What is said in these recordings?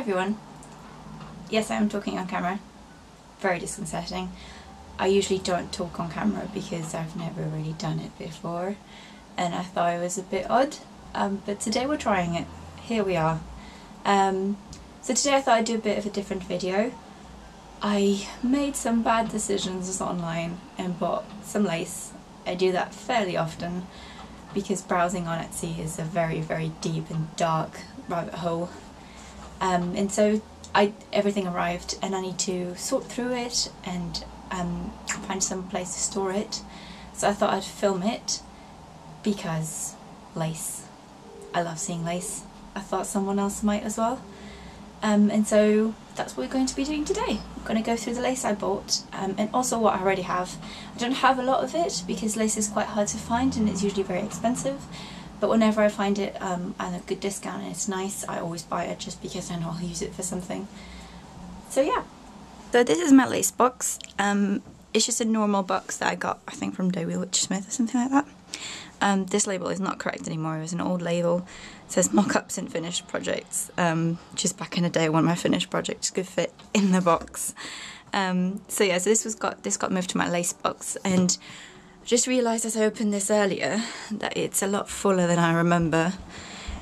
everyone. Yes, I am talking on camera. Very disconcerting. I usually don't talk on camera because I've never really done it before and I thought it was a bit odd, but today we're trying it. Here we are. So today I thought I'd do a bit of a different video. I made some bad decisions online and bought some lace. I do that fairly often because browsing on Etsy is a very, very deep and dark rabbit hole. And so everything arrived and I need to sort through it and find some place to store it. So I thought I'd film it because lace. I love seeing lace. I thought someone else might as well. And so that's what we're going to be doing today. I'm going to go through the lace I bought and also what I already have. I don't have a lot of it because lace is quite hard to find and it's usually very expensive. But whenever I find it at a good discount and it's nice, I always buy it just because I know I'll use it for something. So yeah. So this is my lace box. It's just a normal box that I got, I think, from Dowie Smith or something like that. This label is not correct anymore. It was an old label. It says mock-ups and finished projects. Just back in the day when my finished projects could fit in the box. So yeah, so this got moved to my lace box, and I just realised as I opened this earlier that it's a lot fuller than I remember,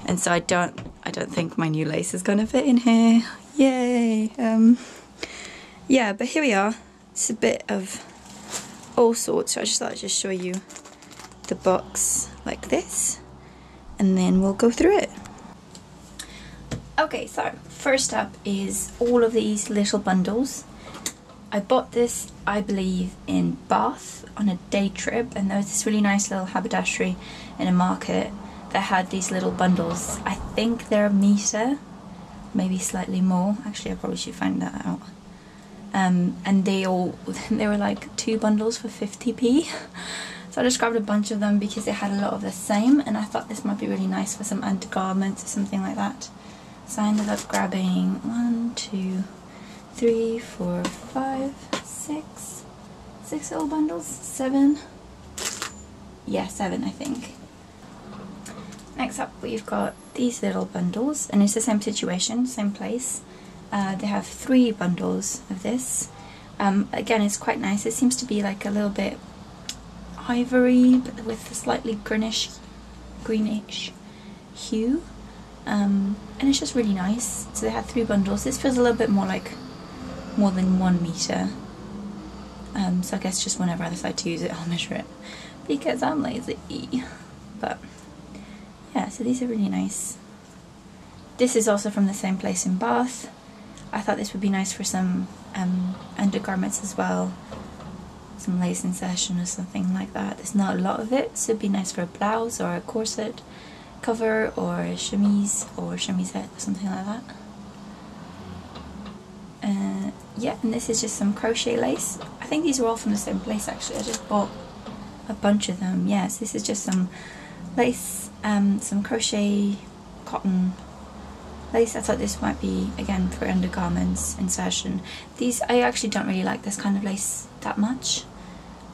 and so I don't think my new lace is gonna fit in here. Yay! Yeah, but here we are. It's a bit of all sorts. So I just thought I'd just show you the box like this, and then we'll go through it. Okay, so first up is all of these little bundles. I bought this, I believe, in Bath on a day trip, and there was this really nice little haberdashery in a market that had these little bundles. I think they're a metre, maybe slightly more. Actually, I probably should find that out. And they were like 2 bundles for 50p. So I just grabbed a bunch of them because they had a lot of the same, and I thought this might be really nice for some undergarments or something like that. So I ended up grabbing 1, 2, 3, 4, 5, 6 little bundles. 7. Yeah, 7 I think. Next up we've got these little bundles, and it's the same situation, same place. They have 3 bundles of this. Again, it's quite nice. It seems to be like a little bit ivory, but with a slightly greenish hue. And it's just really nice. So they had 3 bundles. This feels a little bit more like more than 1 metre. So I guess just whenever I decide to use it, I'll measure it because I'm lazy. But yeah, so these are really nice. This is also from the same place in Bath. I thought this would be nice for some undergarments as well. Some lace insertion or something like that. There's not a lot of it, so it'd be nice for a blouse or a corset cover or a chemise or chemisette or something like that. Yeah, and this is just some crochet lace. I think these are all from the same place actually. I just bought a bunch of them. Yes, this is just some lace, some crochet cotton lace. I thought this might be, again, for undergarments insertion. These, I actually don't really like this kind of lace that much.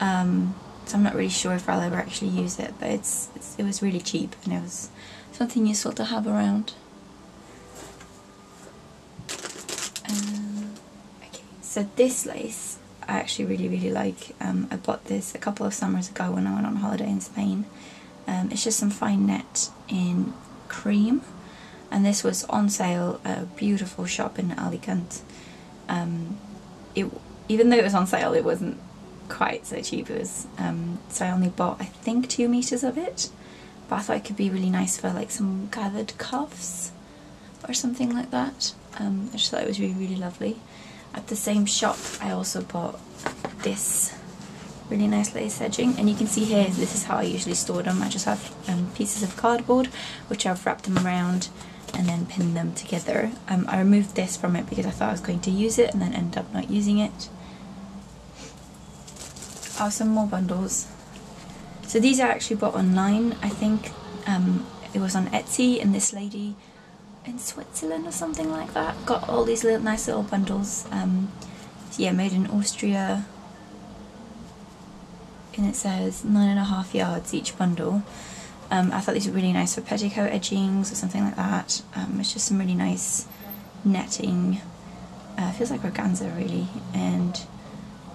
So I'm not really sure if I'll ever actually use it, but it was really cheap and it was something useful to have around. Okay, so this lace I actually really like. I bought this a couple of summers ago when I went on holiday in Spain. It's just some fine net in cream, and this was on sale at a beautiful shop in Alicante. Even though it was on sale, it wasn't quite so cheap. It was so I only bought, I think, 2 meters of it, but I thought it could be really nice for like some gathered cuffs or something like that. I just thought it was really lovely. At the same shop I also bought this really nice lace edging, and you can see here this is how I usually store them. I just have pieces of cardboard which I've wrapped them around and then pinned them together. I removed this from it because I thought I was going to use it and then ended up not using it. Oh, some more bundles. So these I actually bought online. I think it was on Etsy, and this lady in Switzerland or something like that got all these little nice little bundles. Yeah, made in Austria, and it says 9.5 yards each bundle. I thought these were really nice for petticoat edgings or something like that. It's just some really nice netting, feels like organza really, and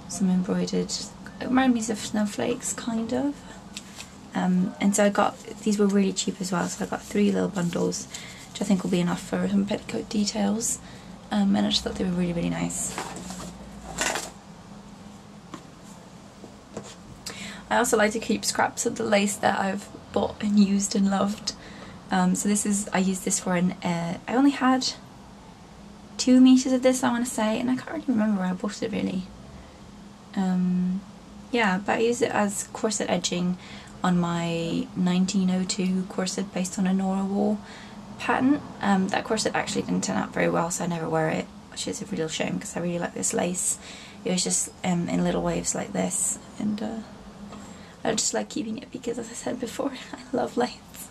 some embroidered, it reminds me of snowflakes kind of. And so I got, these were really cheap as well, so I got 3 little bundles, which I think will be enough for some petticoat details, and I just thought they were really, really nice. I also like to keep scraps of the lace that I've bought and used and loved. So this is, I used this for an, I only had 2 meters of this, I want to say, and I can't really remember where I bought it really. Yeah, but I used it as corset edging on my 1902 corset based on a Nora wool pattern. That corset actually didn't turn out very well, so I never wear it, which is a real shame because I really like this lace. It was just in little waves like this, and I just like keeping it because, as I said before, I love lace.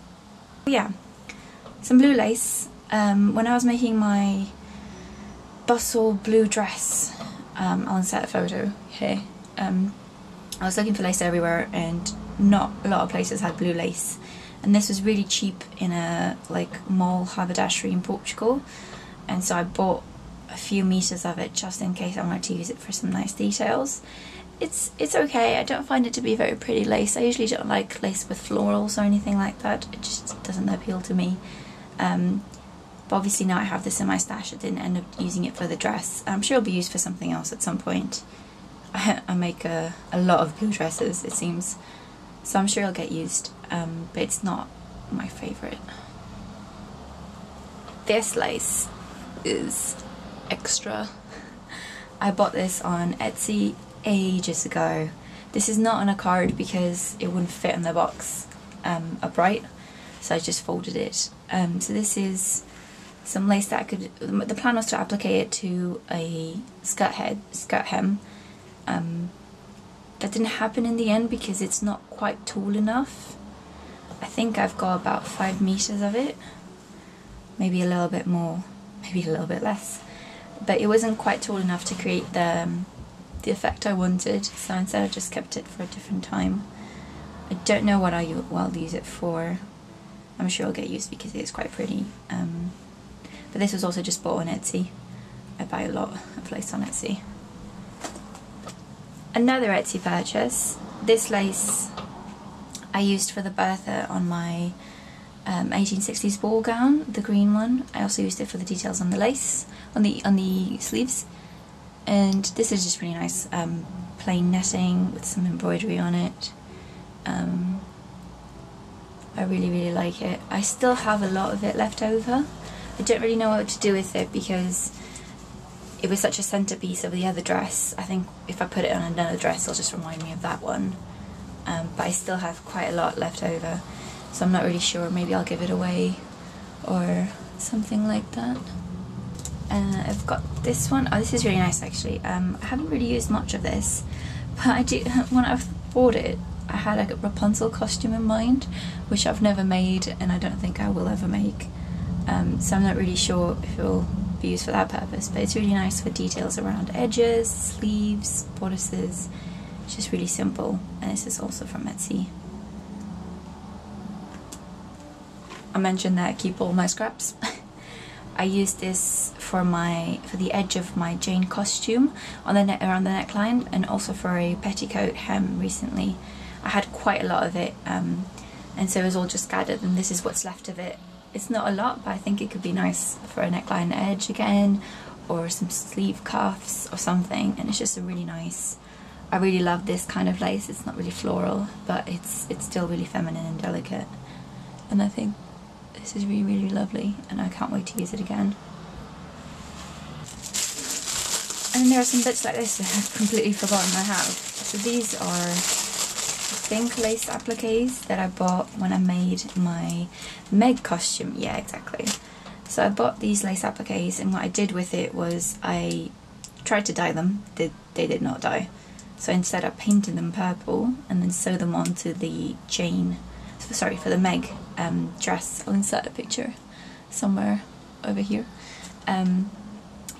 Yeah, some blue lace. When I was making my bustle blue dress, I'll insert a photo here. I was looking for lace everywhere and not a lot of places had blue lace, and this was really cheap in a like mall haberdashery in Portugal, and so I bought a few meters of it just in case I wanted to use it for some nice details. It's okay, I don't find it to be very pretty lace. I usually don't like lace with florals or anything like that, it just doesn't appeal to me. But obviously now I have this in my stash, I didn't end up using it for the dress. I'm sure it'll be used for something else at some point. I make a lot of blue dresses, it seems, so I'm sure it'll get used, but it's not my favourite. This lace is extra. I bought this on Etsy ages ago. This is not on a card because it wouldn't fit in the box upright, so I just folded it. So this is some lace that I could, the plan was to applique it to a skirt hem. That didn't happen in the end because it's not quite tall enough. I think I've got about 5 meters of it, maybe a little bit more, maybe a little bit less, but it wasn't quite tall enough to create the effect I wanted, so instead I just kept it for a different time. I don't know what I'll use it for. I'm sure it'll get used because it is quite pretty. But this was also just bought on Etsy. I buy a lot of lace on Etsy. Another Etsy purchase. This lace I used for the Bertha on my 1860s ball gown, the green one. I also used it for the details on the lace, on the sleeves. And this is just really nice, plain netting with some embroidery on it. I really, really like it. I still have a lot of it left over. I don't really know what to do with it because it was such a centerpiece of the other dress. I think if I put it on another dress it'll just remind me of that one. But I still have quite a lot left over, so I'm not really sure. Maybe I'll give it away or something like that. I've got this one. Oh, this is really nice actually. I haven't really used much of this, but I do. When I bought it, I had a Rapunzel costume in mind, which I've never made and I don't think I will ever make. So I'm not really sure if it will be used for that purpose, but it's really nice for details around edges, sleeves, bodices. It's just really simple, and this is also from Etsy. I mentioned that I keep all my scraps. I used this for the edge of my Jane costume on the around the neckline, and also for a petticoat hem recently. I had quite a lot of it, and so it was all just scattered, and this is what's left of it. It's not a lot, but I think it could be nice for a neckline edge again, or some sleeve cuffs or something, and it's just a really nice. I really love this kind of lace. It's not really floral, but it's still really feminine and delicate, and I think this is really, really lovely, and I can't wait to use it again. And then there are some bits like this that I've completely forgotten I have. So these are, I think, lace appliques that I bought when I made my Meg costume. Yeah, exactly. So I bought these lace appliques, and what I did with it was I tried to dye them. They did not dye. So instead I painted them purple and then sewed them onto the Jane, sorry, for the Meg dress. I'll insert a picture somewhere over here.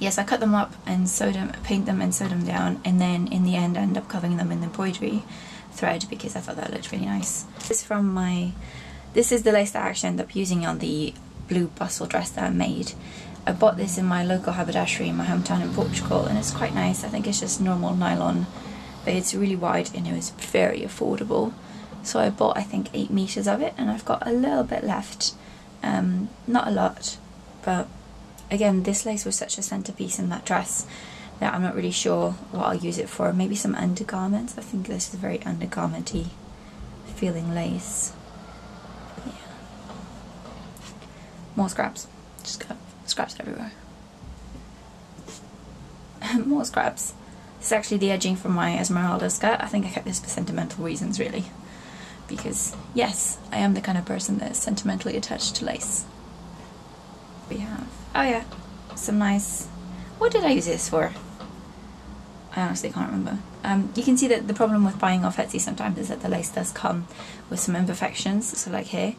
Yes, I cut them up and paint them and sewed them down, and then in the end I ended up covering them in embroidery thread because I thought that looked really nice. This is the lace that I actually ended up using on the blue bustle dress that I made. I bought this in my local haberdashery in my hometown in Portugal, and it's quite nice. I think it's just normal nylon, but it's really wide and it was very affordable. So I bought, I think, 8 meters of it, and I've got a little bit left. Not a lot, but again, this lace was such a centerpiece in that dress that I'm not really sure what I'll use it for. Maybe some undergarments. I think this is a very undergarment-y feeling lace. Yeah. More scraps. Just got scraps everywhere. More scraps. This is actually the edging from my Esmeralda skirt. I think I kept this for sentimental reasons, really. Because, yes, I am the kind of person that is sentimentally attached to lace. We have, oh yeah, some nice, what did I use this for? I honestly can't remember. You can see that the problem with buying off Etsy sometimes is that the lace does come with some imperfections. So like here,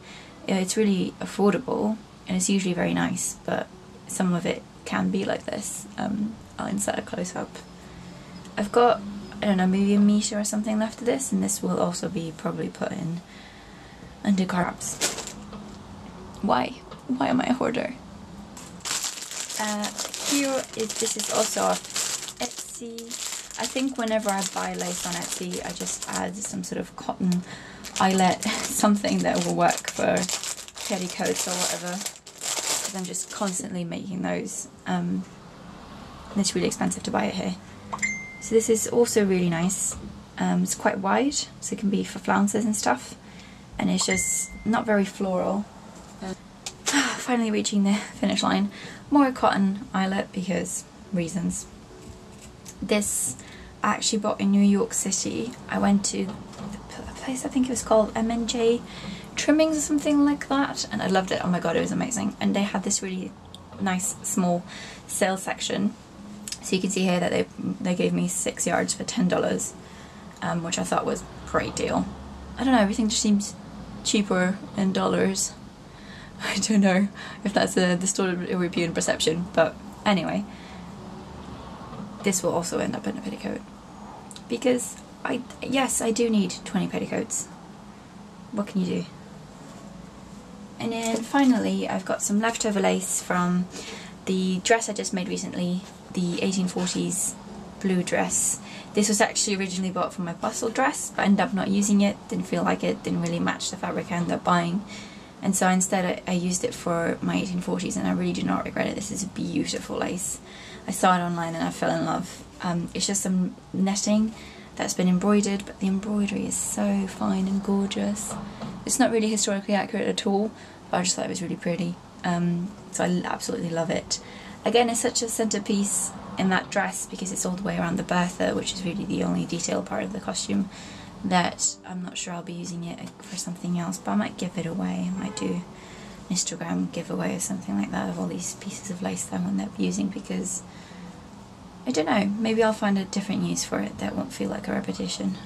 it's really affordable and it's usually very nice, but some of it can be like this. I'll insert a close-up. I've got, I don't know, maybe a meter or something left of this, and this will also be probably put in undergarments. Why? Why am I a hoarder? This is also off Etsy. I think whenever I buy lace on Etsy, I just add some sort of cotton eyelet, something that will work for petticoats or whatever, because I'm just constantly making those. And it's really expensive to buy it here. So this is also really nice. It's quite wide, so it can be for flounces and stuff, and it's just not very floral. Finally reaching the finish line. More cotton eyelet because reasons. This I actually bought in New York City. I went to a place, I think it was called M&J Trimmings or something like that, and I loved it. Oh my god, it was amazing. And they had this really nice small sale section. So you can see here that they gave me 6 yards for $10, which I thought was a great deal. I don't know, everything just seems cheaper in dollars. I don't know if that's a distorted European perception, but anyway. This will also end up in a petticoat. Because, yes, I do need 20 petticoats. What can you do? And then finally, I've got some leftover lace from the dress I just made recently, the 1840s blue dress. This was actually originally bought for my bustle dress, but I ended up not using it, didn't feel like it, didn't really match the fabric I ended up buying. And so instead I used it for my 1840s, and I really do not regret it. This is a beautiful lace. I saw it online and I fell in love. It's just some netting that's been embroidered, but the embroidery is so fine and gorgeous. It's not really historically accurate at all, but I just thought it was really pretty. So I absolutely love it. Again, it's such a centerpiece in that dress because it's all the way around the Bertha, which is really the only detailed part of the costume, that I'm not sure I'll be using it for something else, but I might give it away. I might do an Instagram giveaway or something like that of all these pieces of lace that I'm going to be using, because I don't know, maybe I'll find a different use for it that won't feel like a repetition.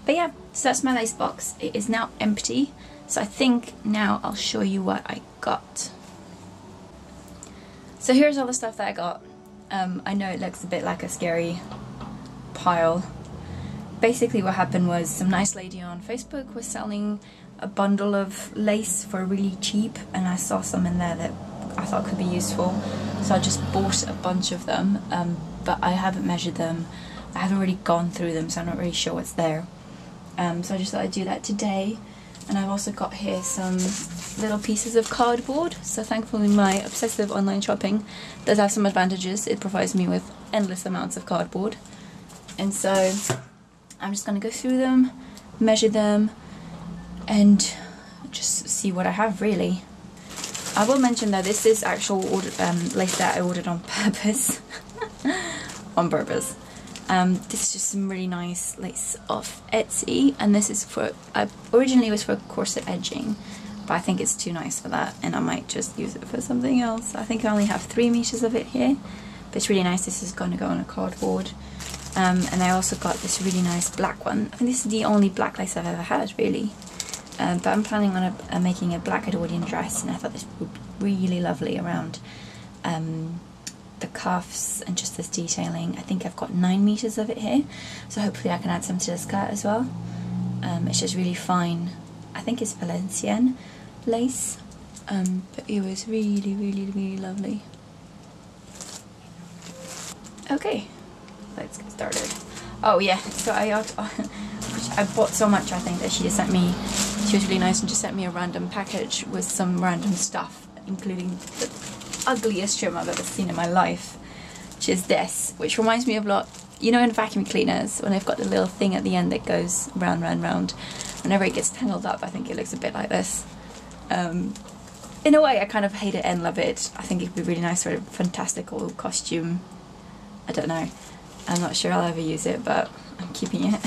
But yeah, so that's my lace box. It is now empty, so I think now I'll show you what I got. So here's all the stuff that I got. I know it looks a bit like a scary pile. Basically what happened was some nice lady on Facebook was selling a bundle of lace for really cheap, and I saw some in there that I thought could be useful, so I just bought a bunch of them, but I haven't measured them, I haven't really gone through them, so I'm not really sure what's there. So I just thought I'd do that today. And I've also got here some little pieces of cardboard. So thankfully my obsessive online shopping does have some advantages. It provides me with endless amounts of cardboard. And so I'm just going to go through them, measure them, and just see what I have, really. I will mention that this is actual lace that I ordered on purpose. On purpose. This is just some really nice lace off Etsy, and this is for, originally it was for corset edging, but I think it's too nice for that, and I might just use it for something else. I think I only have 3 meters of it here, but it's really nice. This is going to go on a cardboard. And I also got this really nice black one. I think this is the only black lace I've ever had, really. But I'm planning on making a black Edwardian dress, and I thought this would be really lovely around the cuffs and just this detailing. I think I've got 9 meters of it here, so hopefully I can add some to the skirt as well. It's just really fine. I think it's Valenciennes lace. but it was really, really, really lovely. Okay, let's get started. Oh yeah, so I bought so much, I think, that she just sent me. She was really nice and just sent me a random package with some random stuff, including the ugliest trim I've ever seen in my life, which is this, which reminds me of a lot, you know, in vacuum cleaners when they've got the little thing at the end that goes round, round, round. Whenever it gets tangled up, I think it looks a bit like this. In a way, I kind of hate it and love it. I think it'd be really nice for a fantastical costume. I don't know. I'm not sure I'll ever use it, but I'm keeping it.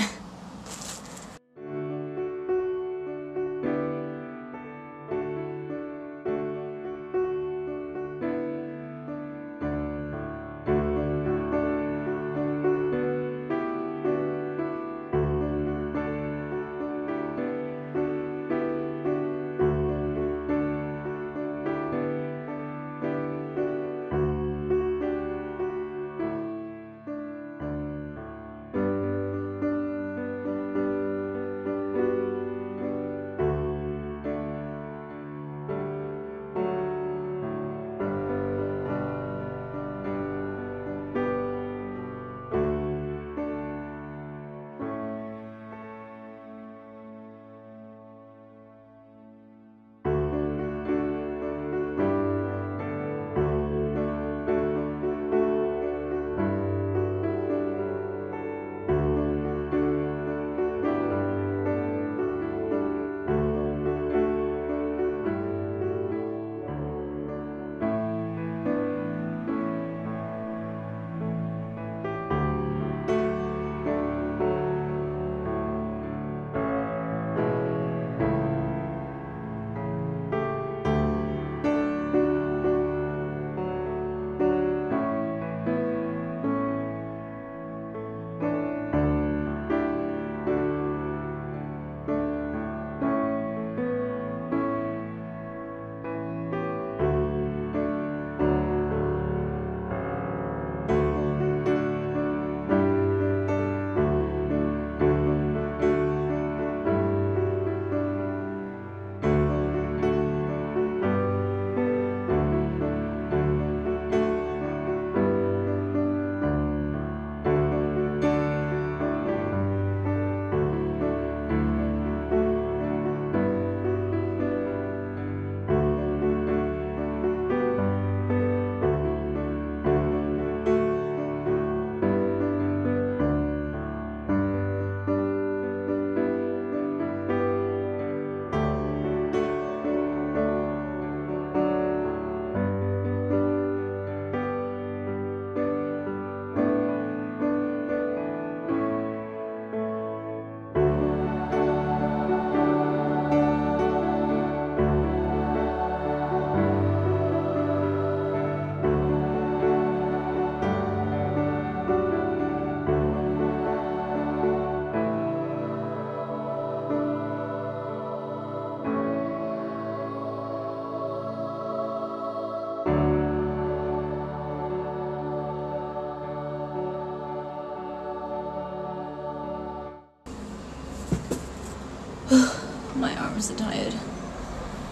My arms are tired.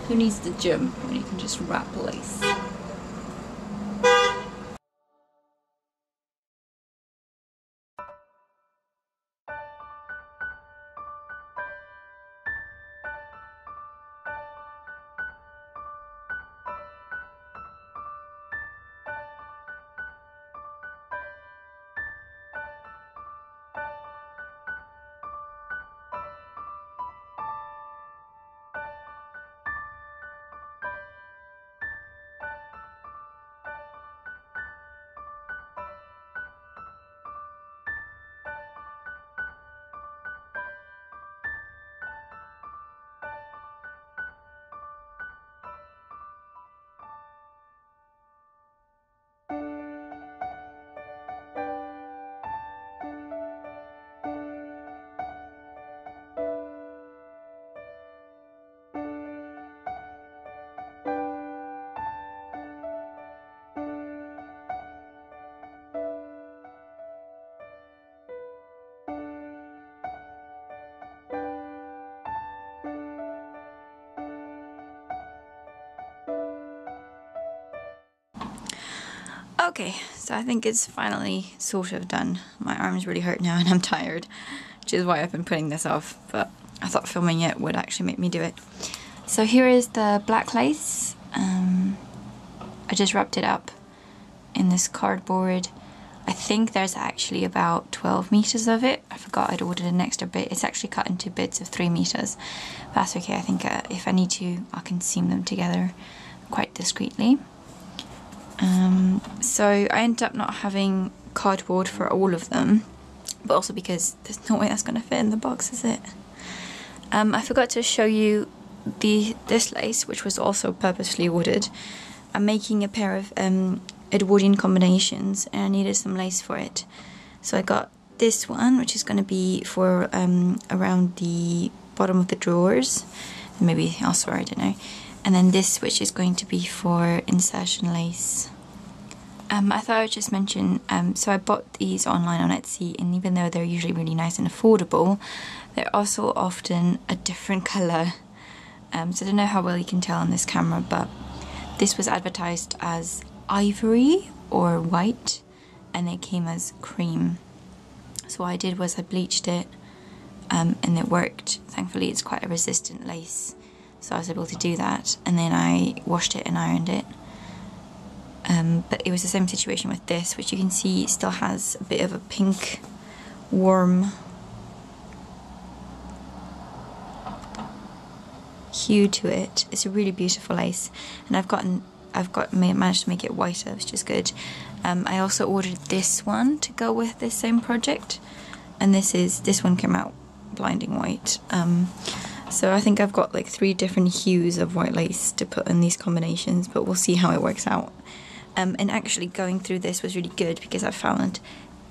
Who needs the gym when you can just wrap lace? Okay, so I think it's finally sort of done. My arms really hurt now and I'm tired, which is why I've been putting this off, but I thought filming it would actually make me do it. So here is the black lace. I just wrapped it up in this cardboard. I think there's actually about 12 meters of it. I forgot I'd ordered an extra bit. It's actually cut into bits of 3 meters. But that's okay, I think if I need to, I can seam them together quite discreetly. So I ended up not having cardboard for all of them, but also because there's no way that's going to fit in the box, is it? I forgot to show you this lace, which was also purposely ordered. I'm making a pair of Edwardian combinations and I needed some lace for it. So I got this one, which is going to be for around the bottom of the drawers, and maybe elsewhere, I don't know. And then this, which is going to be for insertion lace. I thought I would just mention, so I bought these online on Etsy, and even though they're usually really nice and affordable, they're also often a different colour. So I don't know how well you can tell on this camera, but this was advertised as ivory or white, and it came as cream. So what I did was I bleached it, and it worked. Thankfully it's quite a resistant lace, so I was able to do that, and then I washed it and ironed it. But it was the same situation with this, which you can see still has a bit of a pink, warm hue to it. It's a really beautiful lace, and I've managed to make it whiter, which is good. I also ordered this one to go with this same project, and this one came out blinding white. So I think I've got like 3 different hues of white lace to put in these combinations, but we'll see how it works out. And actually going through this was really good because I found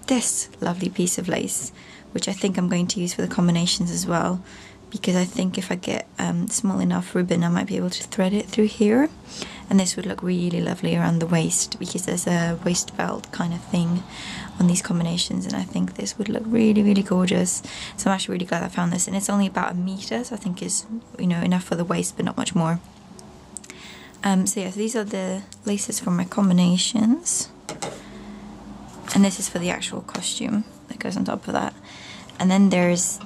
this lovely piece of lace, which I think I'm going to use for the combinations as well, because I think if I get small enough ribbon I might be able to thread it through here, and this would look really lovely around the waist because there's a waist belt kind of thing on these combinations, and I think this would look really, really gorgeous. So I'm actually really glad I found this, and it's only about 1 meter, so I think is, you know, enough for the waist but not much more. So yeah, so these are the laces for my combinations, and this is for the actual costume that goes on top of that. And then there's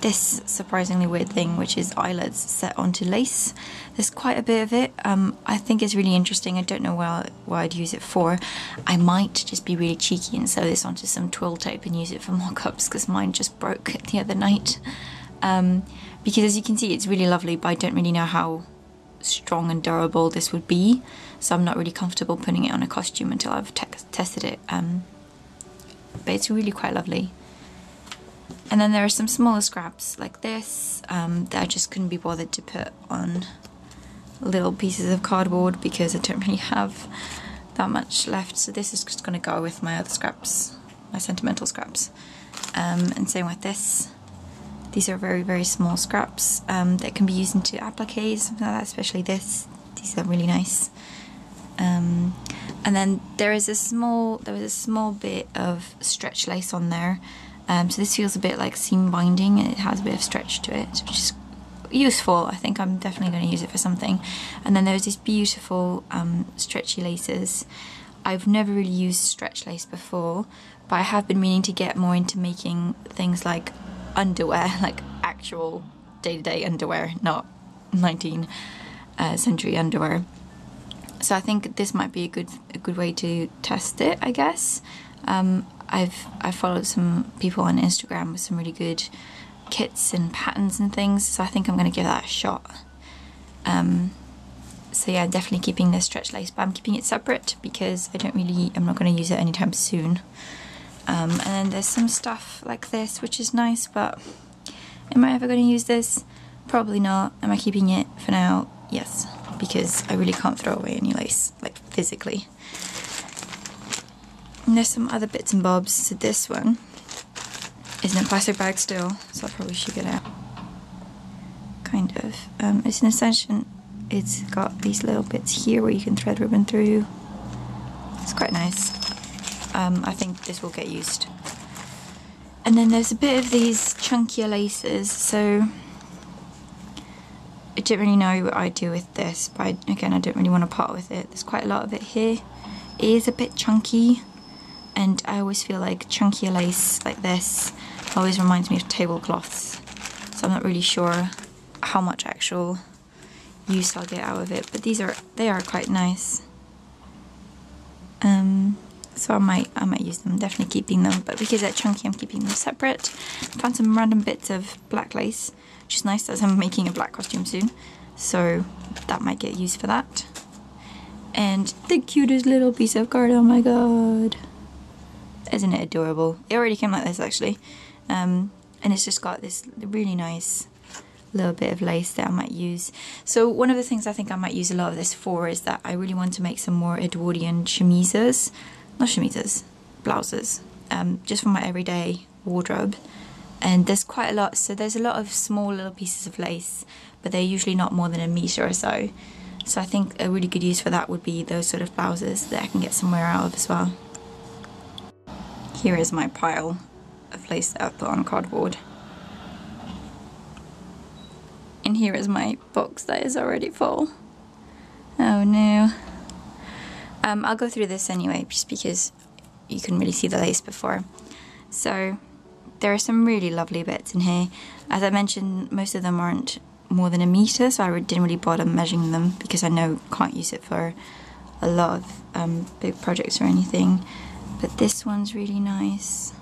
this surprisingly weird thing, which is eyelets set onto lace. There's quite a bit of it. I think it's really interesting. I don't know what I'd use it for. I might just be really cheeky and sew this onto some twill tape and use it for mock-ups, because mine just broke the other night. Because as you can see, it's really lovely, but I don't really know how strong and durable this would be, so I'm not really comfortable putting it on a costume until I've tested it, but it's really quite lovely. And then there are some smaller scraps like this that I just couldn't be bothered to put on little pieces of cardboard because I don't really have that much left, so this is just going to go with my other scraps, my sentimental scraps. And same with this. These are very, very small scraps that can be used into appliques, something like that, especially this. These are really nice. And then there was a small bit of stretch lace on there. So this feels a bit like seam binding, and it has a bit of stretch to it, which is useful. I think I'm definitely going to use it for something. And then there's these beautiful stretchy laces. I've never really used stretch lace before, but I have been meaning to get more into making things like underwear, like actual day-to-day underwear, not 19th century underwear. So I think this might be a good way to test it, I guess. I've followed some people on Instagram with some really good kits and patterns and things, so I think I'm going to give that a shot. So yeah, definitely keeping this stretch lace, but I'm keeping it separate because I'm not going to use it anytime soon. And then there's some stuff like this, which is nice, but am I ever going to use this? Probably not. Am I keeping it for now? Yes, because I really can't throw away any lace, like physically. And there's some other bits and bobs. So this one is in a plastic bag still, so I'll probably ship it out. Kind of. It's an extension. It's got these little bits here where you can thread ribbon through. It's quite nice. I think this will get used. And then there's a bit of these chunkier laces, so I don't really know what I do with this, but again, I don't really want to part with it. There's quite a lot of it here. is a bit chunky, and I always feel like chunkier lace like this always reminds me of tablecloths, so I'm not really sure how much actual use I'll get out of it, but they are quite nice. So I might use them, definitely keeping them, but because they're chunky I'm keeping them separate. Found some random bits of black lace, which is nice as I'm making a black costume soon, so that might get used for that. And the cutest little piece of card, oh my god. Isn't it adorable? It already came like this actually. And it's just got this really nice little bit of lace that I might use. So one of the things I think I might use a lot of this for is that I really want to make some more Edwardian chemises. Not chemises, blouses. Just for my everyday wardrobe. And there's quite a lot, so there's a lot of small little pieces of lace, but they're usually not more than a metre or so. So I think a really good use for that would be those sort of blouses that I can get some wear out of as well. Here is my pile of lace that I've put on cardboard. And here is my box that is already full. Oh no. I'll go through this anyway, just because you couldn't really see the lace before. So there are some really lovely bits in here. As I mentioned, most of them aren't more than a metre, so I didn't really bother measuring them because I know I can't use it for a lot of big projects or anything. But this one's really nice.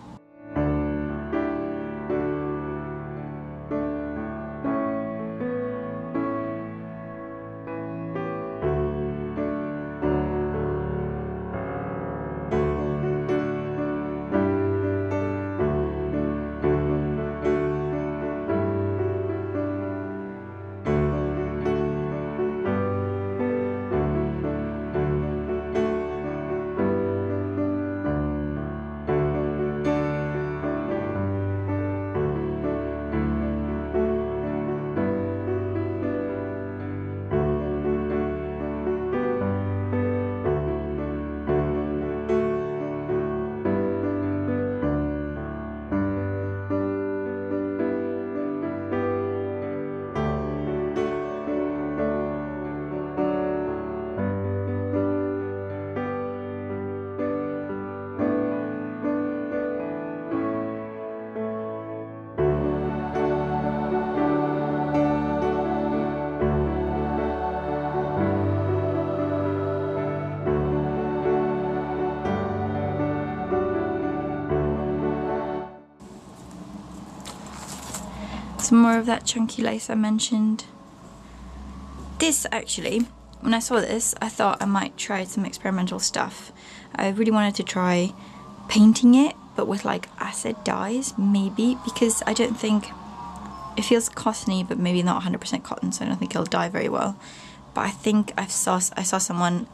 Some more of that chunky lace I mentioned. This actually, when I saw this, I thought I might try some experimental stuff. I really wanted to try painting it, but with like acid dyes, maybe, because I don't think, it feels cottony, but maybe not 100% cotton, so I don't think it'll dye very well. But I think I saw someone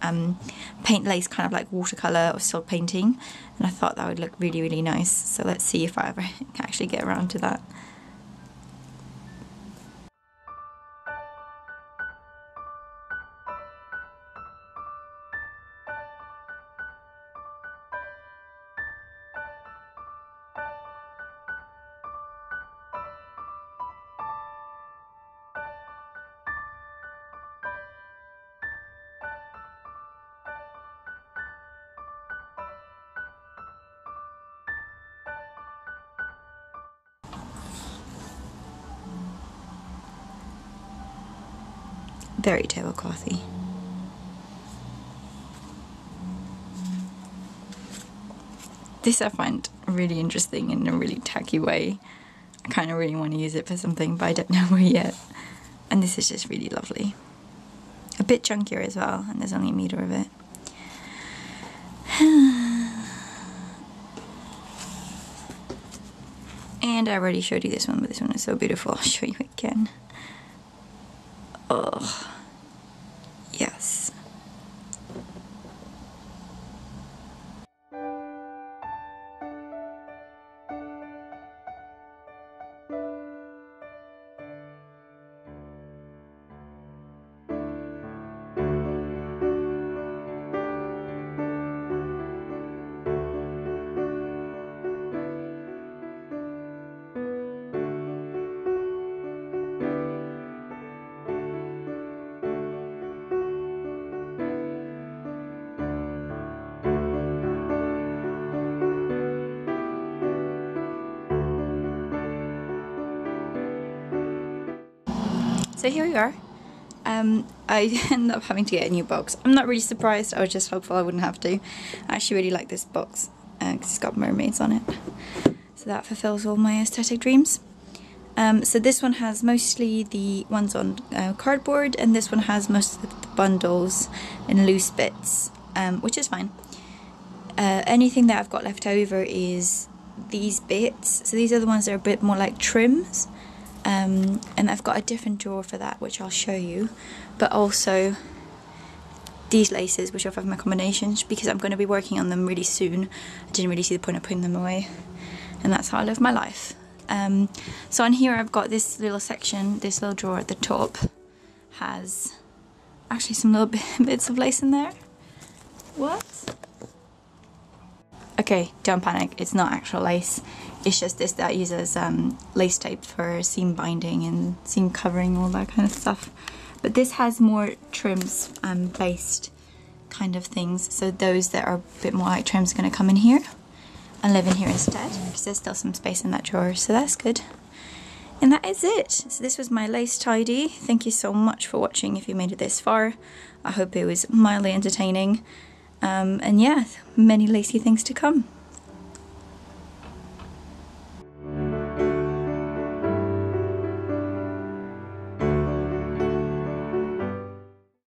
paint lace kind of like watercolour or still painting, and I thought that would look really, really nice. So let's see if I ever actually get around to that. Very tableclothy. This I find really interesting in a really tacky way. I kind of really want to use it for something, but I don't know where yet. And this is just really lovely. A bit chunkier as well, and there's only a metre of it. And I already showed you this one, but this one is so beautiful. I'll show you again. Oh, yes. so here we are. I ended up having to get a new box. I'm not really surprised, I was just hopeful I wouldn't have to. I actually really like this box because it's got mermaids on it. So that fulfills all my aesthetic dreams. So this one has mostly the ones on cardboard, and this one has most of the bundles in loose bits, which is fine. Anything that I've got left over is these bits. So these are the ones that are a bit more like trims. And I've got a different drawer for that, which I'll show you, but also these laces, which are from my combinations, because I'm going to be working on them really soon. I didn't really see the point of putting them away, and that's how I live my life. So on here I've got this little section, this little drawer at the top has actually some little bits of lace in there. What? Okay, don't panic, it's not actual lace. It's just this that uses lace tape for seam binding and seam covering, all that kind of stuff. But this has more trims based kind of things. So those that are a bit more like trims are going to come in here and live in here instead, because there's still some space in that drawer, so that's good. And that is it. So this was my lace tidy. Thank you so much for watching if you made it this far. I hope it was mildly entertaining. And yeah, many lacy things to come.